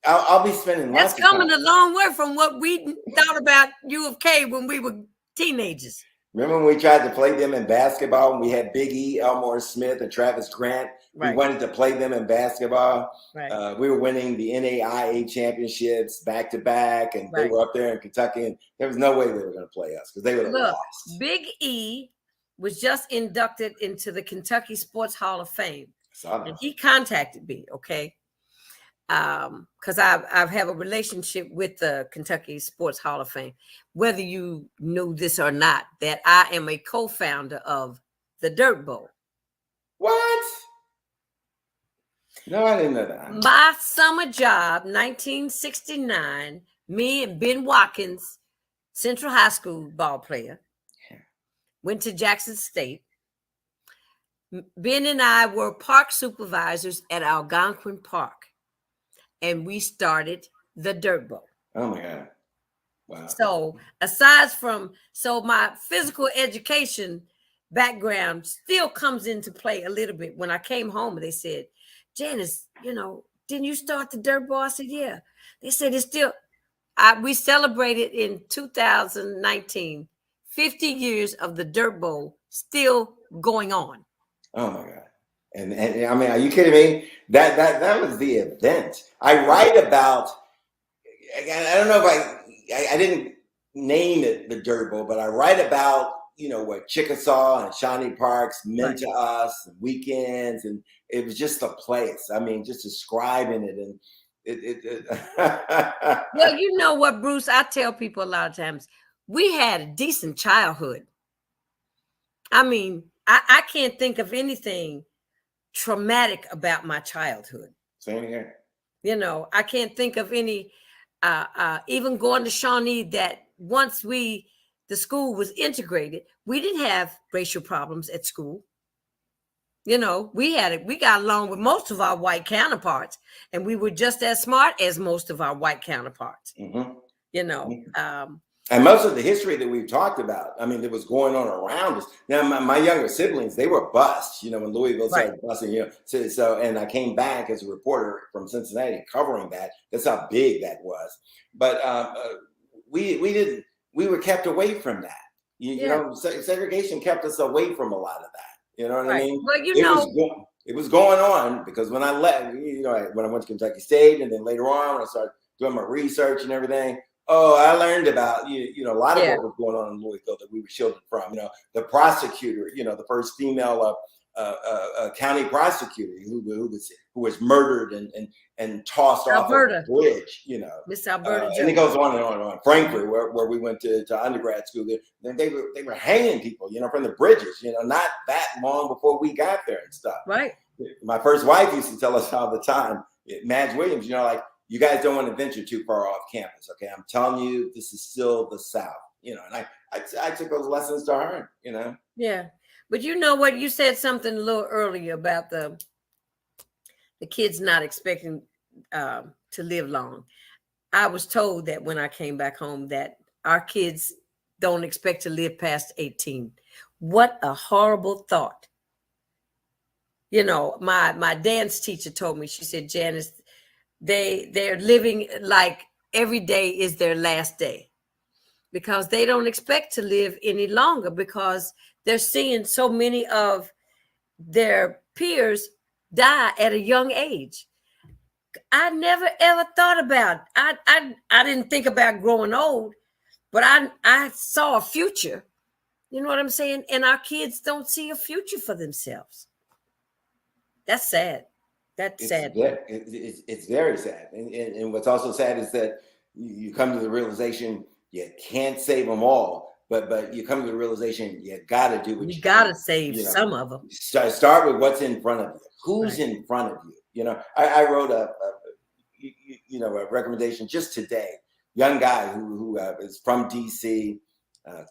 I'll be spending That's coming a long way from what we thought about U of K when we were teenagers. Remember when we tried to play them in basketball and we had Big E, Elmore Smith, and Travis Grant? We wanted to play them in basketball. Right. We were winning the NAIA championships back to back, and they were up there in Kentucky, and there was no way they were going to play us because they would have lost. Big E was just inducted into the Kentucky Sports Hall of Fame. And he contacted me, okay? Because I have a relationship with the Kentucky Sports Hall of Fame. Whether you knew this or not, that I am a co-founder of the Dirt Bowl. What? No, I didn't know that. My summer job, 1969, me and Ben Watkins, Central High School ball player, went to Jackson State. Ben and I were park supervisors at Algonquin Park, and we started the Dirt Bowl. Oh my God. Wow. So aside from, my physical education background still comes into play a little bit. When I came home, they said, Janice, didn't you start the Dirt Bowl? I said, yeah. They said it's still, we celebrated in 2019, 50 years of the Dirt Bowl still going on. Oh my God. And I mean, are you kidding me? That was the event. I write about, I don't know if I didn't name it the Dirt Bowl, but I write about, what Chickasaw and Shawnee Parks meant to us, weekends, and it was just a place. I mean, just describing it, and it Well, you know what, Bruce? I tell people a lot of times, we had a decent childhood. I mean, I can't think of anything traumatic about my childhood. Same here. You know, I can't think of any, even going to Shawnee, that once the school was integrated, we didn't have racial problems at school. You know, we got along with most of our white counterparts, and we were just as smart as most of our white counterparts. Mm-hmm. You know, mm-hmm. And most of the history that we've talked about, I mean, that was going on around us. Now, my younger siblings, they were bused, you know, when Louisville started busing, you know. So, and I came back as a reporter from Cincinnati covering that. That's how big that was. But we were kept away from that. You know, segregation kept us away from a lot of that. You know what I mean? Well, it was going on, because when I left, you know, when I went to Kentucky State, and then later on, when I started doing my research and everything, I learned about, you know, a lot of what was going on in Louisville that we were shielded from. You know, the prosecutor, you know, the first female county prosecutor who was murdered and tossed off of a bridge. You know, Miss Alberta, and it goes on and on and on. Frankfurt, where we went to undergrad school, they were hanging people, you know, from the bridges. You know, not that long before we got there and stuff. Right. My first wife used to tell us all the time, Madge Williams, you know, like, you guys don't want to venture too far off campus. Okay, I'm telling you, this is still the South. You know, and I took those lessons to heart. You know. Yeah, but you know what? You said something a little earlier about the kids not expecting to live long. I was told that when I came back home that our kids don't expect to live past 18. What a horrible thought. You know, my dance teacher told me, she said, Janice, they're living like every day is their last day, because they don't expect to live any longer, because they're seeing so many of their peers die at a young age. I never ever thought about, I didn't think about growing old, but I saw a future. You know what I'm saying? And our kids don't see a future for themselves. That's sad. That's sad. It's very sad. And what's also sad is that you come to the realization you can't save them all, but you come to the realization you got to do what you got to save some of them. Start with what's in front of you. Who's in front of you? You know, I wrote a recommendation just today. Young guy who is from DC,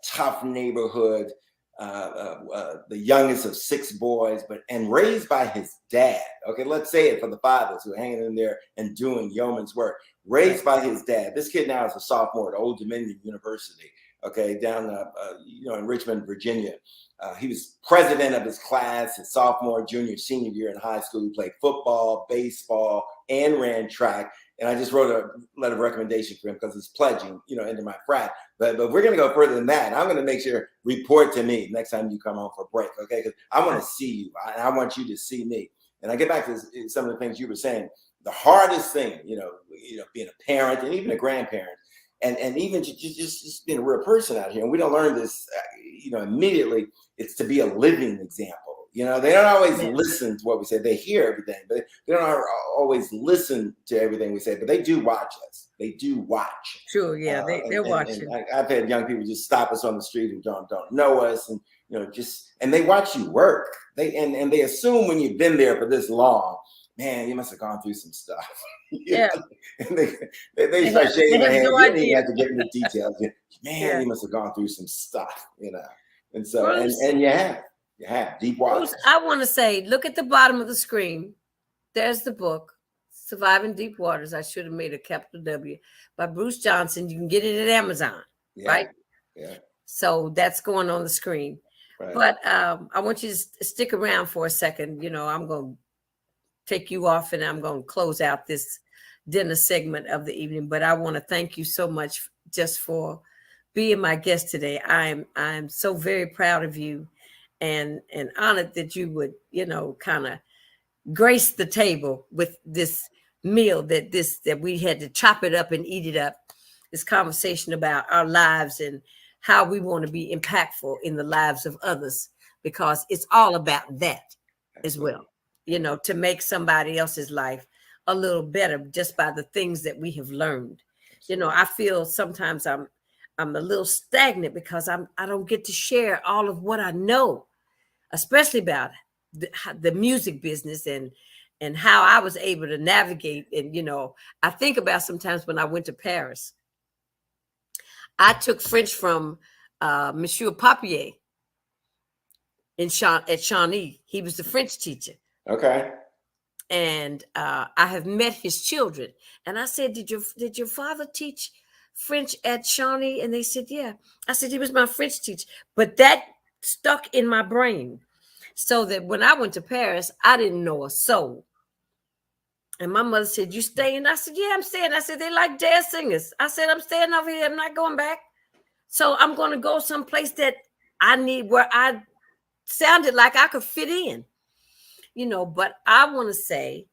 tough neighborhood. The youngest of 6 boys, and raised by his dad. Okay, let's say it for the fathers who are hanging in there and doing yeoman's work. Raised by his dad. This kid now is a sophomore at Old Dominion University. Okay, down in Richmond, Virginia. He was president of his class his sophomore, junior, senior year in high school. He played football, baseball, and ran track. And I just wrote a letter of recommendation for him because he's pledging, into my frat. But we're going to go further than that. I'm going to make sure, report to me next time you come home for break, okay? Because I want to see you. I want you to see me. And I get back to some of the things you were saying. The hardest thing, being a parent and even a grandparent, and even just being a real person out here. And we don't learn this, immediately. It's to be a living example. They don't always listen to what we say. They hear everything, but they don't always listen to everything we say. But they do watch us. They do watch. Sure, yeah, they're watching. And I've had young people just stop us on the street who don't know us, and and they watch you work. They assume when you've been there for this long, man, you must have gone through some stuff. Yeah. And they start shaking their head. You don't even have to get into details. Man, you must have gone through some stuff, And so, Bruce, and you have. Yeah, Deep Waters. Bruce, I want to say, look at the bottom of the screen. There's the book, Surviving Deep Waters. I should have made a capital W, by Bruce Johnson. You can get it at Amazon, right? Yeah. So that's going on the screen. Right. But I want you to stick around for a second. I'm going to take you off and I'm going to close out this dinner segment of the evening. But I want to thank you so much just for being my guest today. I'm so very proud of you. And honored that you would, kind of grace the table with this meal that we had to chop it up and eat it up. This conversation about our lives and how we want to be impactful in the lives of others, because it's all about that as well. To make somebody else's life a little better just by the things that we have learned. I feel sometimes I'm a little stagnant because I don't get to share all of what I know, especially about the music business and how I was able to navigate. And, I think about sometimes when I went to Paris, I took French from Monsieur Papier at Shawnee. He was the French teacher. Okay. And I have met his children. And I said, did your father teach French at Shawnee? And they said, yeah. I said, he was my French teacher. But that stuck in my brain. So that when I went to Paris, I didn't know a soul. And my mother said, you staying? I said, yeah, I'm staying. I said, they like jazz singers. I said, I'm staying over here. I'm not going back. So I'm going to go someplace that I need, where I sounded like I could fit in. But I want to say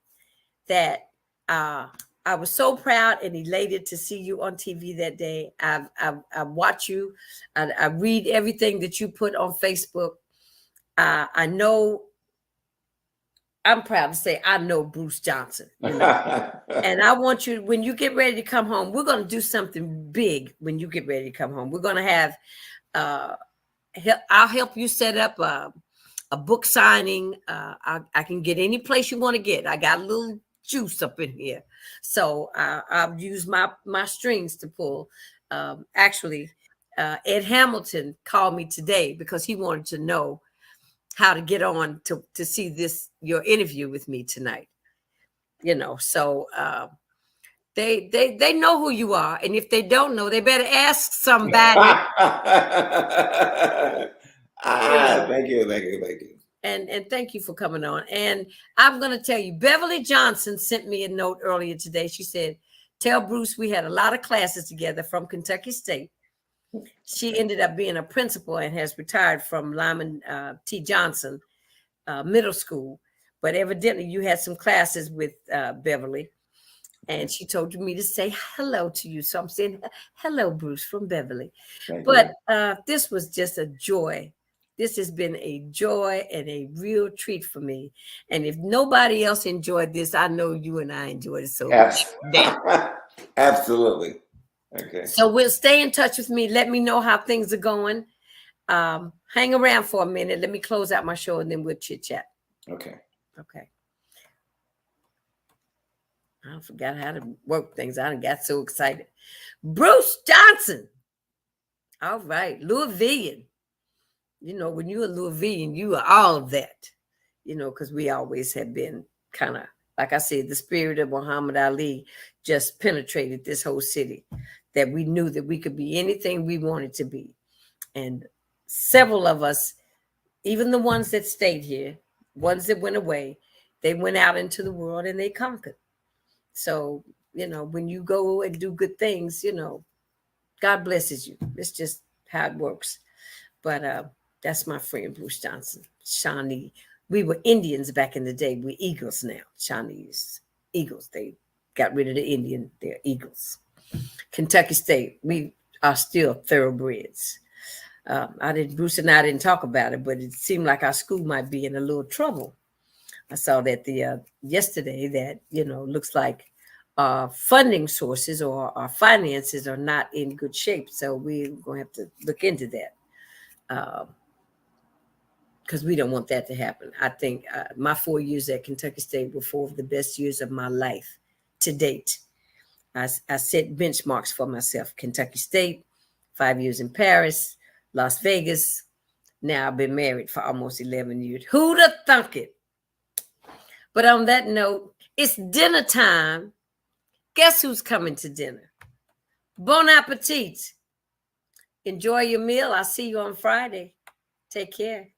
that I was so proud and elated to see you on TV that day. I watch you. I read everything that you put on Facebook. I know. I'm proud to say I know Bruce Johnson. And I want you, when you get ready to come home, we're going to do something big. When you get ready to come home, we're going to have. I'll help you set up a book signing. I can get any place you want to get. I got a little juice up in here. So I'll use my strings to pull. Actually, Ed Hamilton called me today because he wanted to know how to get on to see your interview with me tonight. So they know who you are. And if they don't know, they better ask somebody. Thank you. And thank you for coming on. And I'm going to tell you, Beverly Johnson sent me a note earlier today. She said, tell Bruce we had a lot of classes together from Kentucky State. She ended up being a principal and has retired from Lyman T. Johnson Middle School. But evidently you had some classes with Beverly. And she told me to say hello to you. So I'm saying, hello, Bruce, from Beverly. But this was just a joy. This has been a joy and a real treat for me. And if nobody else enjoyed this, I know you and I enjoyed it so much. Absolutely. Okay. So we'll stay in touch with me. Let me know how things are going. Hang around for a minute. Let me close out my show and then we'll chit chat. Okay. I forgot how to work things. I got so excited. Bruce Johnson. All right. Louisvillian. When you're a Louisvillian, you are all of that, because we always have been kind of, like I said, the spirit of Muhammad Ali just penetrated this whole city, that we knew that we could be anything we wanted to be. And several of us, even the ones that stayed here, ones that went away, they went out into the world and they conquered. So, when you go and do good things, God blesses you. It's just how it works. But that's my friend, Bruce Johnson, Shawnee. We were Indians back in the day. We're Eagles now. Shawnee's Eagles. They got rid of the Indian. They're Eagles. Kentucky State, we are still thoroughbreds. Bruce and I didn't talk about it, but it seemed like our school might be in a little trouble. I saw that yesterday that, looks like our funding sources or our finances are not in good shape. So we're going to have to look into that. Because we don't want that to happen. I think my 4 years at Kentucky State were 4 of the best years of my life to date. I set benchmarks for myself. Kentucky State, 5 years in Paris, Las Vegas. Now I've been married for almost 11 years. Who'd have thunk it? But on that note, it's dinner time. Guess who's coming to dinner? Bon appetit. Enjoy your meal. I'll see you on Friday. Take care.